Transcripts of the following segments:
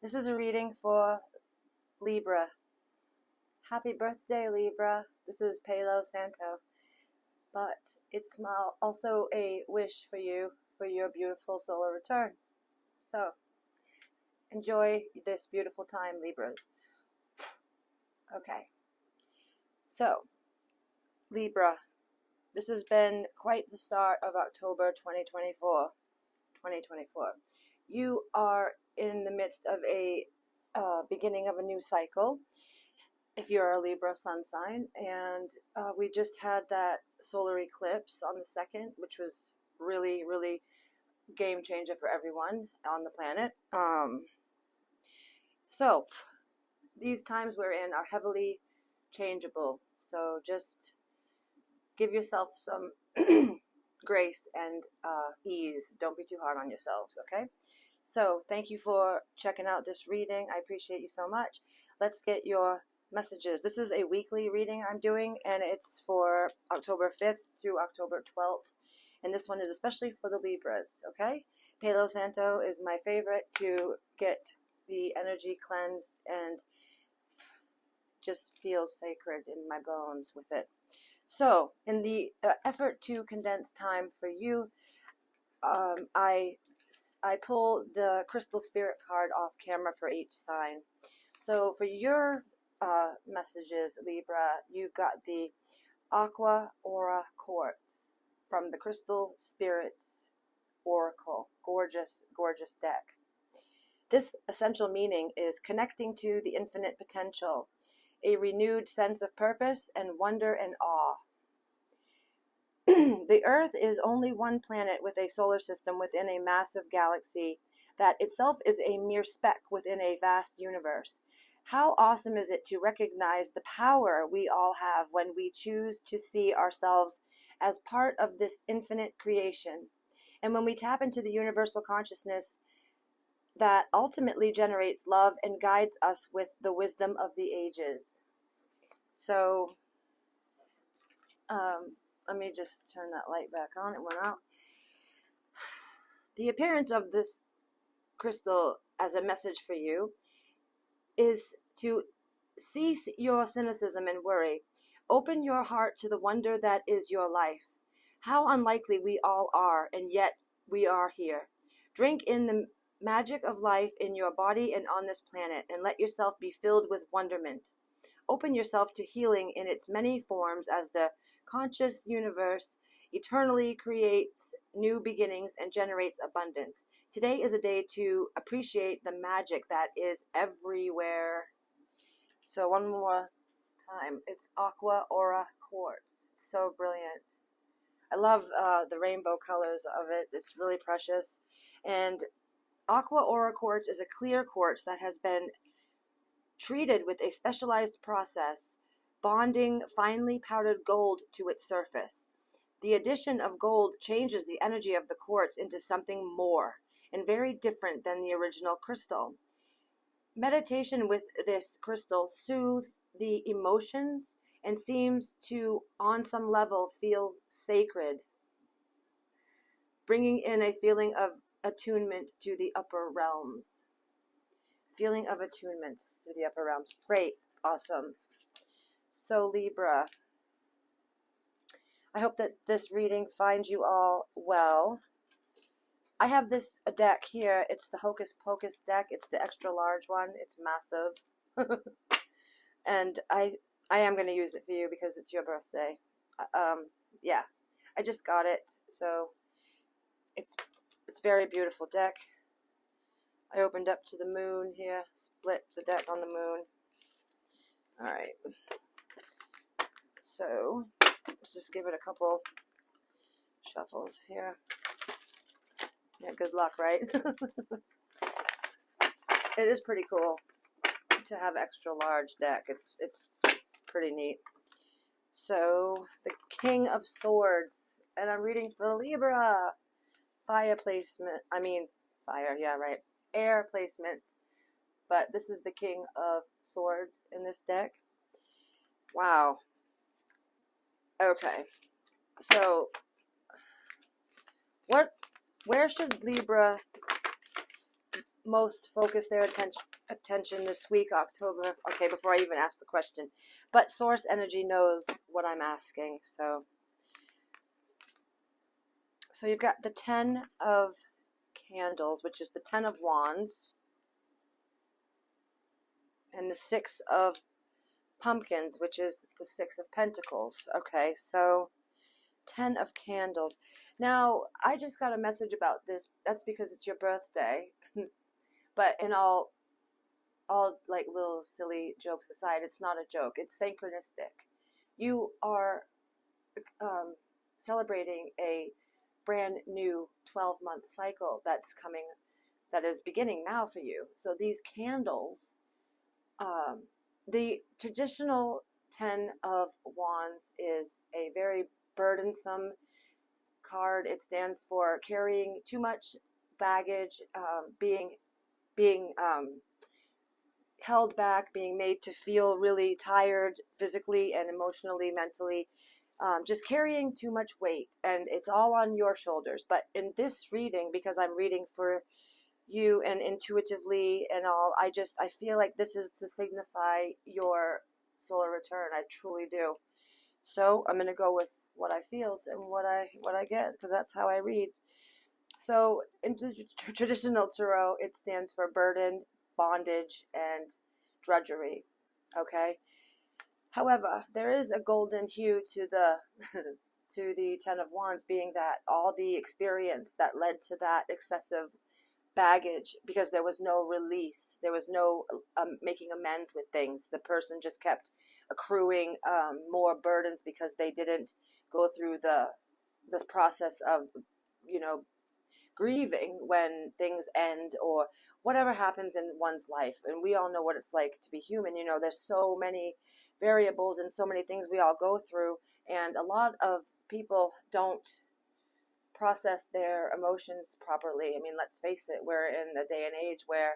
This is a reading for Libra. Happy birthday, Libra. This is Palo Santo. But it's also a wish for you for your beautiful solar return. So, enjoy this beautiful time, Libras. Okay. So, Libra, this has been quite the start of October 2024. You are in the midst of a beginning of a new cycle if you're a Libra sun sign, and we just had that solar eclipse on the 2nd, which was really game changer for everyone on the planet. So these times we're in are heavily changeable, so just give yourself some grace and ease. Don't be too hard on yourselves, okay? So thank you for checking out this reading. I appreciate you so much. Let's get your messages. This is a weekly reading I'm doing, and it's for October 5th through October 12th. And this one is especially for the Libras, okay? Palo Santo is my favorite to get the energy cleansed and just feel sacred in my bones with it. So, in the effort to condense time for you, I pull the crystal spirit card off camera for each sign. So for your messages, Libra, you've got the Aqua Aura Quartz from the Crystal Spirits Oracle. Gorgeous deck. This essential meaning is connecting to the infinite potential, a renewed sense of purpose and wonder and awe. The Earth is only one planet with a solar system within a massive galaxy that itself is a mere speck within a vast universe. How awesome is it to recognize the power we all have when we choose to see ourselves as part of this infinite creation, and when we tap into the universal consciousness that ultimately generates love and guides us with the wisdom of the ages. So, let me just turn that light back on. It went out. The appearance of this crystal as a message for you is to cease your cynicism and worry. Open your heart to the wonder that is your life. How unlikely we all are, and yet we are here. Drink in the magic of life in your body and on this planet, and let yourself be filled with wonderment. Open yourself to healing in its many forms as the conscious universe eternally creates new beginnings and generates abundance. Today is a day to appreciate the magic that is everywhere. So one more time, it's Aqua Aura Quartz. It's so brilliant. I love the rainbow colors of it. It's really precious. And Aqua Aura Quartz is a clear quartz that has been treated with a specialized process, bonding finely powdered gold to its surface. The addition of gold changes the energy of the quartz into something more and very different than the original crystal. Meditation with this crystal soothes the emotions and seems to, on some level, feel sacred, bringing in a feeling of attunement to the upper realms. Feeling of attunement to the upper realms. Great. Awesome. So Libra, I hope that this reading finds you all well. I have this deck here. It's the Hocus Pocus deck. It's the extra large one. It's massive. And I am going to use it for you because it's your birthday. Yeah, I just got it. So it's very beautiful deck. I opened up to the moon here, split the deck on the moon. Alright. So, let's just give it a couple shuffles here. Yeah, good luck, right? It is pretty cool to have extra large deck. It's pretty neat. So, the King of Swords. And I'm reading for Libra. Fire placement. Fire, yeah, right. Air placements, but this is the King of Swords in this deck. Wow. Okay, so where should Libra most focus their attention this week, October. Okay, before I even ask the question. But source energy knows what I'm asking. So you've got the 10 of candles, which is the 10 of wands, and the 6 of pumpkins, which is the 6 of pentacles. Okay, so 10 of candles. Now, I just got a message about this. That's because it's your birthday. But in all like little silly jokes aside, it's not a joke. It's synchronistic. You are celebrating a brand new 12-month cycle that's coming, that is beginning now for you. So these candles, the traditional 10 of wands is a very burdensome card. It stands for carrying too much baggage, being held back, being made to feel really tired physically and emotionally, mentally, just carrying too much weight, and it's all on your shoulders. But in this reading, because I'm reading for you and intuitively and all, I feel like this is to signify your solar return. I truly do. So I'm going to go with what I feel and what I get, because that's how I read. So in traditional tarot, it stands for burden, bondage, and drudgery. Okay. However, there is a golden hue to the to the 10 of wands, being that all the experience that led to that excessive baggage, because there was no release, there was no making amends with things. The person just kept accruing more burdens because they didn't go through this process of, grieving when things end or whatever happens in one's life. And we all know what it's like to be human. There's so many variables and so many things we all go through, and a lot of people don't process their emotions properly. I mean, let's face it, we're in a day and age where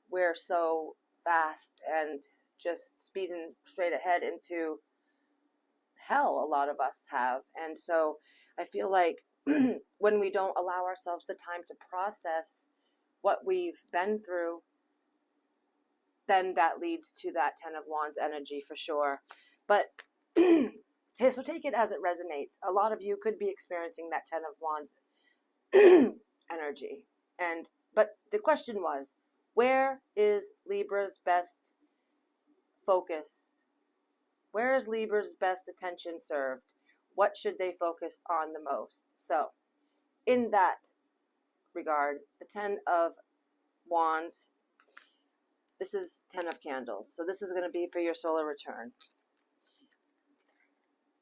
we're so fast and just speeding straight ahead into hell, a lot of us have. And so I feel like when we don't allow ourselves the time to process what we've been through, then that leads to that 10 of wands energy for sure. But so take it as it resonates. A lot of you could be experiencing that 10 of wands energy. But the question was, where is Libra's best focus? Where is Libra's best attention served? What should they focus on the most? So in that regard, the 10 of wands, this is 10 of candles. So this is going to be for your solar return.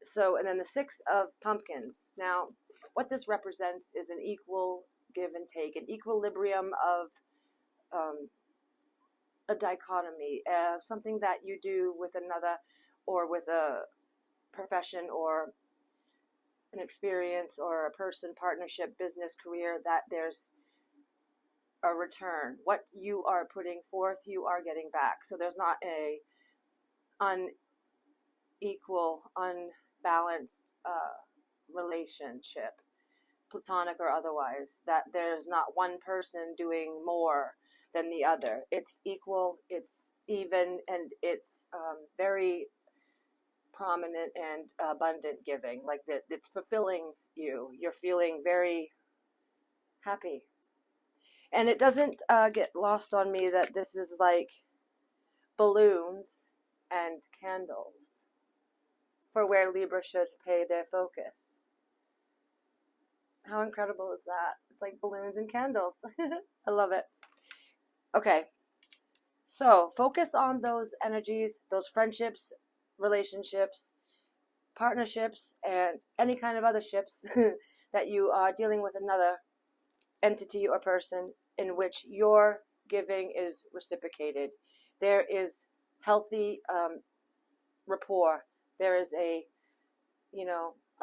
So, and then the 6 of pumpkins. Now, what this represents is an equal give and take, an equilibrium of a dichotomy, something that you do with another, or with a profession, or an experience, or a person, partnership, business, career, that there's a return. What you are putting forth, you are getting back. So there's not a unequal, unbalanced relationship, platonic or otherwise, that there's not one person doing more than the other. It's equal, it's even, and it's very prominent and abundant giving. Like that, it's fulfilling you. You're feeling very happy. And it doesn't get lost on me that this is like balloons and candles for where Libra should pay their focus. How incredible is that? It's like balloons and candles. I love it. Okay. So focus on those energies, those friendships, relationships, partnerships, and any kind of other ships that you are dealing with another entity or person in which your giving is reciprocated. There is healthy rapport. There is a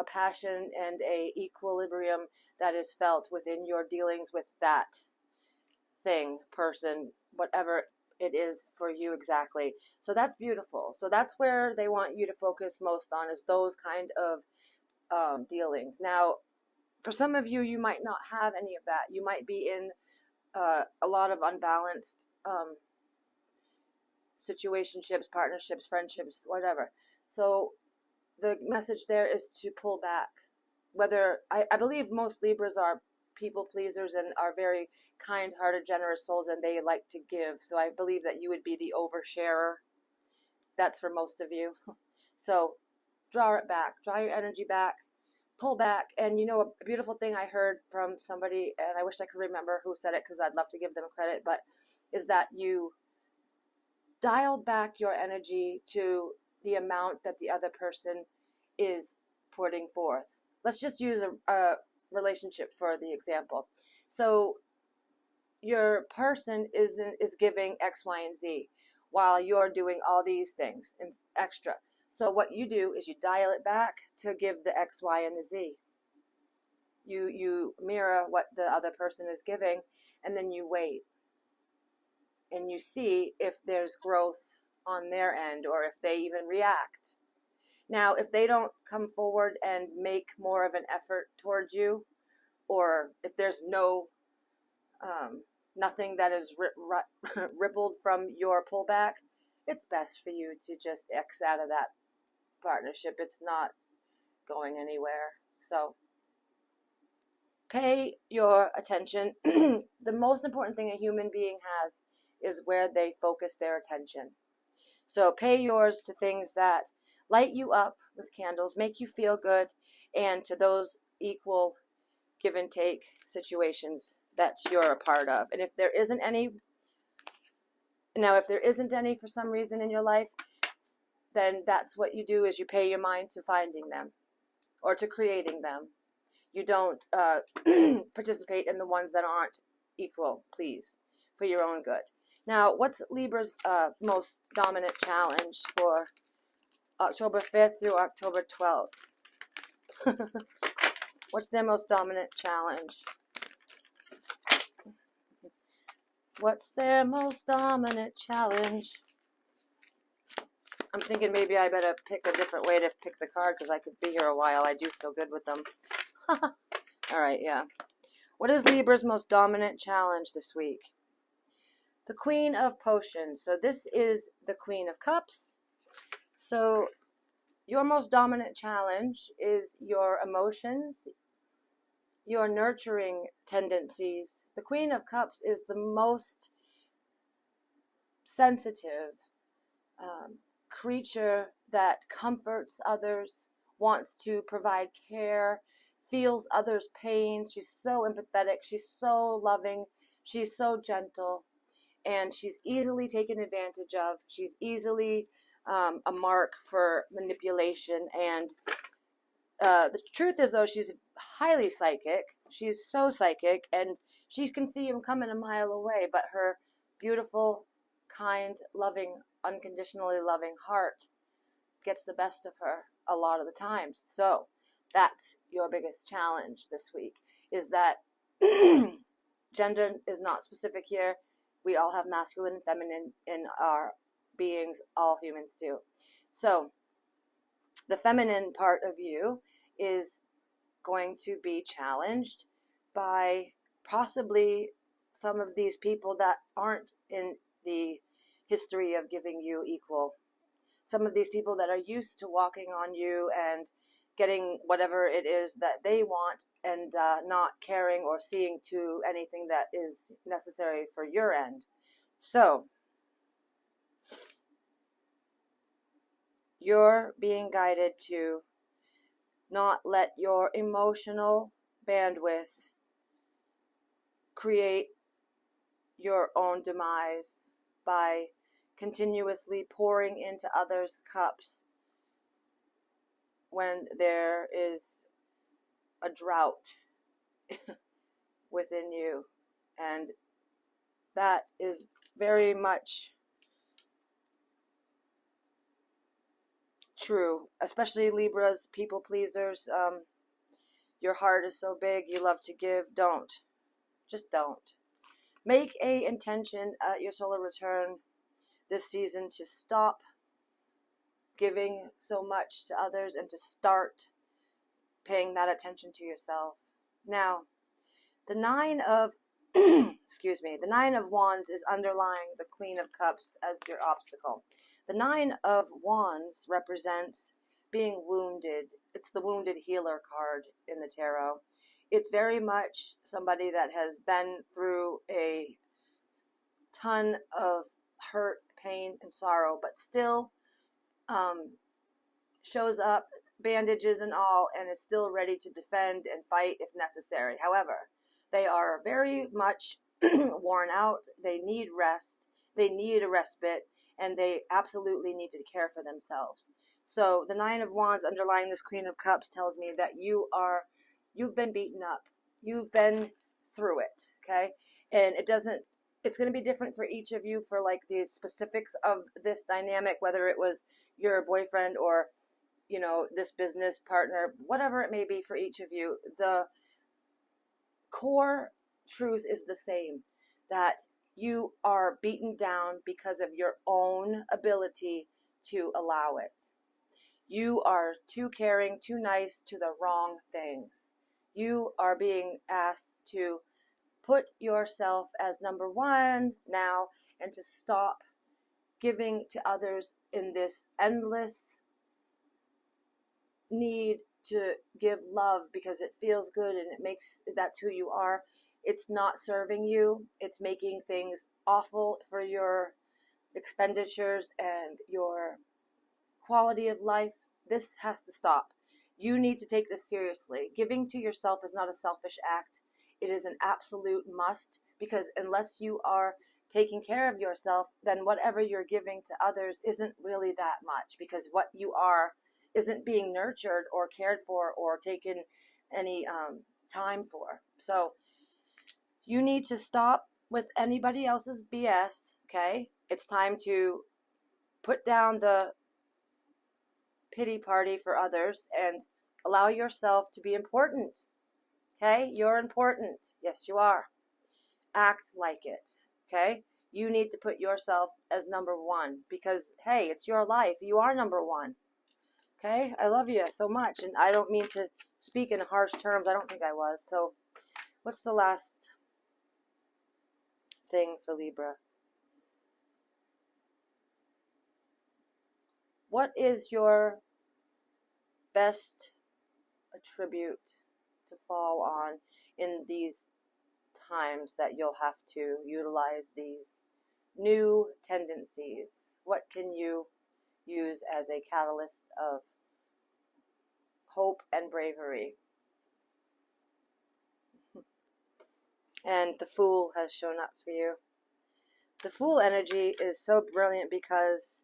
passion and a equilibrium that is felt within your dealings with that thing, person, whatever it is for you exactly. So that's beautiful. So that's where they want you to focus most on, is those kind of dealings. Now, for some of you, you might not have any of that. You might be in a lot of unbalanced situationships, partnerships, friendships, whatever. So the message there is to pull back. Whether I believe most Libras are people pleasers and are very kind-hearted, generous souls, and they like to give. So I believe that you would be the oversharer. That's for most of you. So draw it back, draw your energy back, pull back. And you know, a beautiful thing I heard from somebody, and I wish I could remember who said it because I'd love to give them credit, but is that you dial back your energy to the amount that the other person is putting forth. Let's just use a relationship for the example. So your person is giving X, Y, and Z while you're doing all these things and extra. So what you do is you dial it back to give the X, Y, and the Z. You mirror what the other person is giving, and then you wait. And you see if there's growth on their end or if they even react. Now, if they don't come forward and make more of an effort towards you, or if there's nothing that is rippled from your pullback, it's best for you to just X out of that partnership. It's not going anywhere. So pay your attention. The most important thing a human being has is where they focus their attention. So pay yours to things that light you up with candles, make you feel good, and to those equal give and take situations that you're a part of. And if there isn't any, for some reason in your life, then that's what you do, is you pay your mind to finding them or to creating them. You don't participate in the ones that aren't equal, please, for your own good. Now, what's Libra's most dominant challenge for October 5th through October 12th? What's their most dominant challenge? What's their most dominant challenge? I'm thinking maybe I better pick a different way to pick the card because I could be here a while. I do so good with them. All right, yeah. What is Libra's most dominant challenge this week? The Queen of Potions. So this is the Queen of Cups. So your most dominant challenge is your emotions, your nurturing tendencies. The Queen of Cups is the most sensitive creature that comforts others, wants to provide care, feels others' pain. She's so empathetic. She's so loving. She's so gentle. And she's easily taken advantage of. She's easily a mark for manipulation. And the truth is, though, she's highly psychic. She's so psychic, and she can see him coming a mile away, but her beautiful, kind, loving, unconditionally loving heart gets the best of her a lot of the times. So that's your biggest challenge this week, is that gender is not specific here. We all have masculine and feminine in our beings. All humans do. So the feminine part of you is going to be challenged by possibly some of these people that aren't in the history of giving you equal. Some of these people that are used to walking on you and getting whatever it is that they want, and not caring or seeing to anything that is necessary for your end. So you're being guided to not let your emotional bandwidth create your own demise by continuously pouring into others' cups when there is a drought within you. And that is very much true, especially Libras, people pleasers. Your heart is so big, you love to give. Don't. Just don't. Make a intention at your solar return this season to stop giving so much to others and to start paying that attention to yourself. Now, the 9 of excuse me, the Nine of Wands is underlying the Queen of Cups as your obstacle. The Nine of Wands represents being wounded. It's the wounded healer card in the tarot. It's very much somebody that has been through a ton of hurt, pain, and sorrow, but still shows up, bandages and all, and is still ready to defend and fight if necessary. However, they are very much worn out. They need rest. They need a respite, and they absolutely need to care for themselves. So the Nine of Wands underlying this Queen of Cups tells me that you've been beaten up. You've been through it, okay? And it's going to be different for each of you for like the specifics of this dynamic, whether it was your boyfriend or, you know, this business partner, whatever it may be for each of you. The core truth is the same, that you are beaten down because of your own ability to allow it. You are too caring, too nice to the wrong things. You are being asked to put yourself as number one now and to stop giving to others in this endless need to give love because it feels good and that's who you are. It's not serving you. It's making things awful for your expenditures and your quality of life. This has to stop. You need to take this seriously. Giving to yourself is not a selfish act. It is an absolute must, because unless you are taking care of yourself, then whatever you're giving to others isn't really that much, because what you are isn't being nurtured or cared for or taken any time for. So you need to stop with anybody else's BS, okay? It's time to put down the pity party for others and allow yourself to be important, okay? You're important. Yes, you are. Act like it, okay? You need to put yourself as number one because, hey, it's your life. You are number one. Okay, I love you so much, and I don't mean to speak in harsh terms. I don't think I was. So, what's the last thing for Libra? What is your best attribute to fall on in these times that you'll have to utilize these new tendencies? What can you use as a catalyst of hope and bravery? And the Fool has shown up for you. The Fool energy is so brilliant because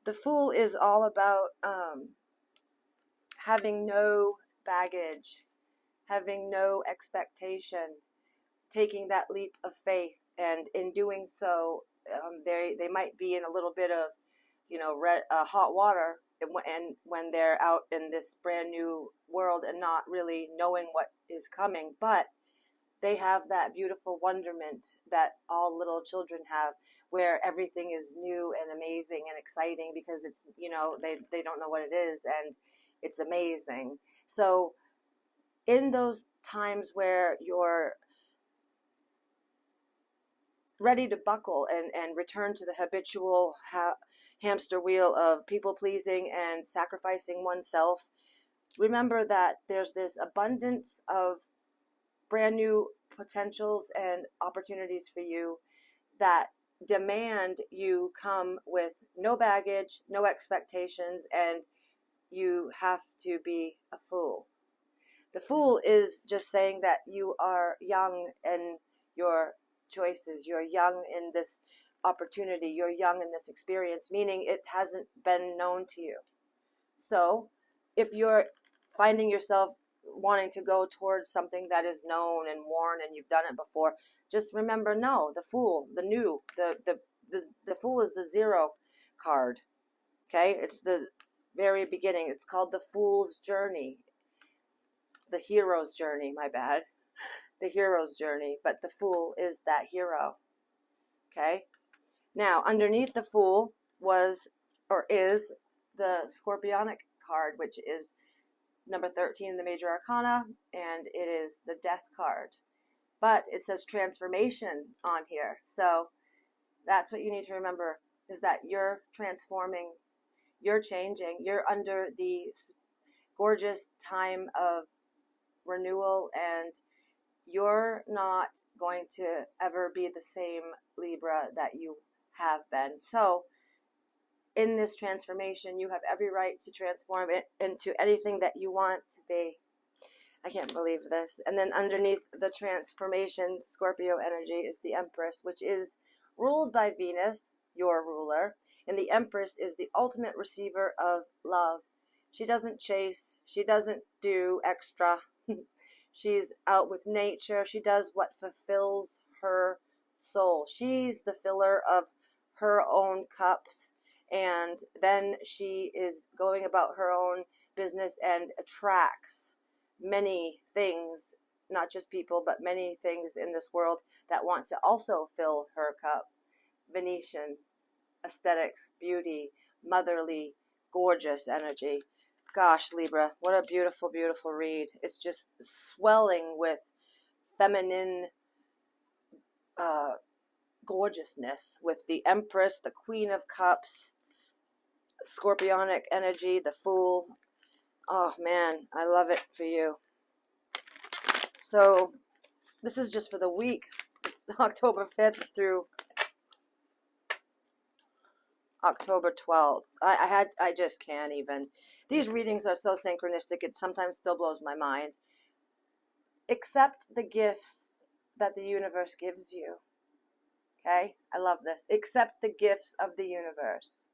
the Fool is all about having no baggage, having no expectation, taking that leap of faith, and in doing so, they might be in a little bit of, you know, hot water, and when they're out in this brand new world and not really knowing what is coming, but they have that beautiful wonderment that all little children have, where everything is new and amazing and exciting because it's, you know, they don't know what it is, and it's amazing. So in those times where you're ready to buckle and return to the habitual hamster wheel of people pleasing and sacrificing oneself, remember that there's this abundance of brand new potentials and opportunities for you that demand you come with no baggage, no expectations, and you have to be a fool. The Fool is just saying that you are young in your choices. You're young in this opportunity. You're young in this experience, meaning it hasn't been known to you. So if you're finding yourself wanting to go towards something that is known and worn and you've done it before, just remember, no, the Fool, the new, the Fool is the 0 card. Okay, it's the very beginning. It's called the Fool's Journey. The hero's journey, my bad. The hero's journey, but the Fool is that hero. Okay? Now, underneath the Fool is the Scorpionic card, which is number 13 in the Major Arcana, and it is the Death card. but it says transformation on here. So that's what you need to remember, is that you're transforming, you're changing, you're under the gorgeous time of renewal, and you're not going to ever be the same Libra that you have been. So in this transformation, you have every right to transform it into anything that you want to be. I can't believe this. And then underneath the transformation Scorpio energy is the Empress, which is ruled by Venus, your ruler. And the Empress is the ultimate receiver of love. She doesn't chase. She doesn't do extra. She's out with nature. She does what fulfills her soul. She's the filler of her own cups. And then she is going about her own business and attracts many things, not just people, but many things in this world that want to also fill her cup. Venetian, aesthetics, beauty, motherly, gorgeous energy. Gosh, Libra, what a beautiful, beautiful read. It's just swelling with feminine gorgeousness, with the Empress, the Queen of Cups, Scorpionic energy, the Fool. Oh man, I love it for you. So this is just for the week, October 5th through October 12th. I just can't even. These readings are so synchronistic, it sometimes still blows my mind. Accept the gifts that the universe gives you. Okay? I love this. Accept the gifts of the universe.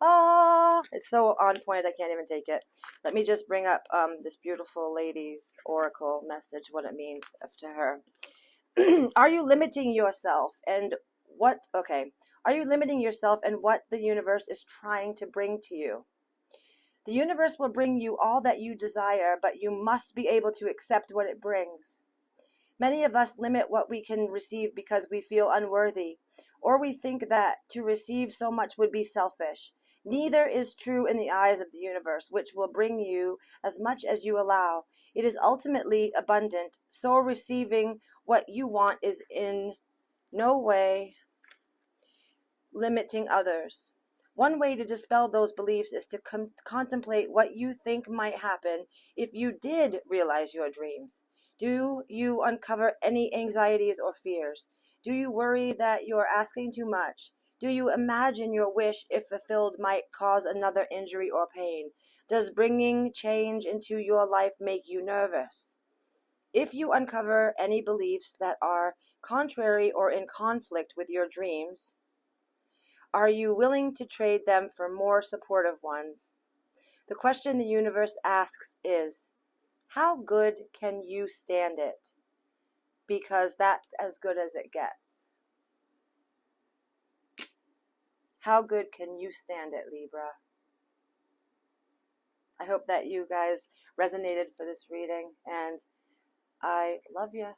Ah, it's so on point, I can't even take it. Let me just bring up this beautiful lady's oracle message, what it means to her. Are you limiting yourself and what, okay, are you limiting yourself and what the universe is trying to bring to you? The universe will bring you all that you desire, but you must be able to accept what it brings. Many of us limit what we can receive because we feel unworthy, or we think that to receive so much would be selfish. Neither is true in the eyes of the universe, which will bring you as much as you allow. It is ultimately abundant, so receiving what you want is in no way limiting others. One way to dispel those beliefs is to contemplate what you think might happen if you did realize your dreams. Do you uncover any anxieties or fears? Do you worry that you're asking too much? Do you imagine your wish, if fulfilled, might cause another injury or pain? Does bringing change into your life make you nervous? If you uncover any beliefs that are contrary or in conflict with your dreams, are you willing to trade them for more supportive ones? The question the universe asks is, how good can you stand it? Because that's as good as it gets. How good can you stand it, Libra? I hope that you guys resonated for this reading, and I love you.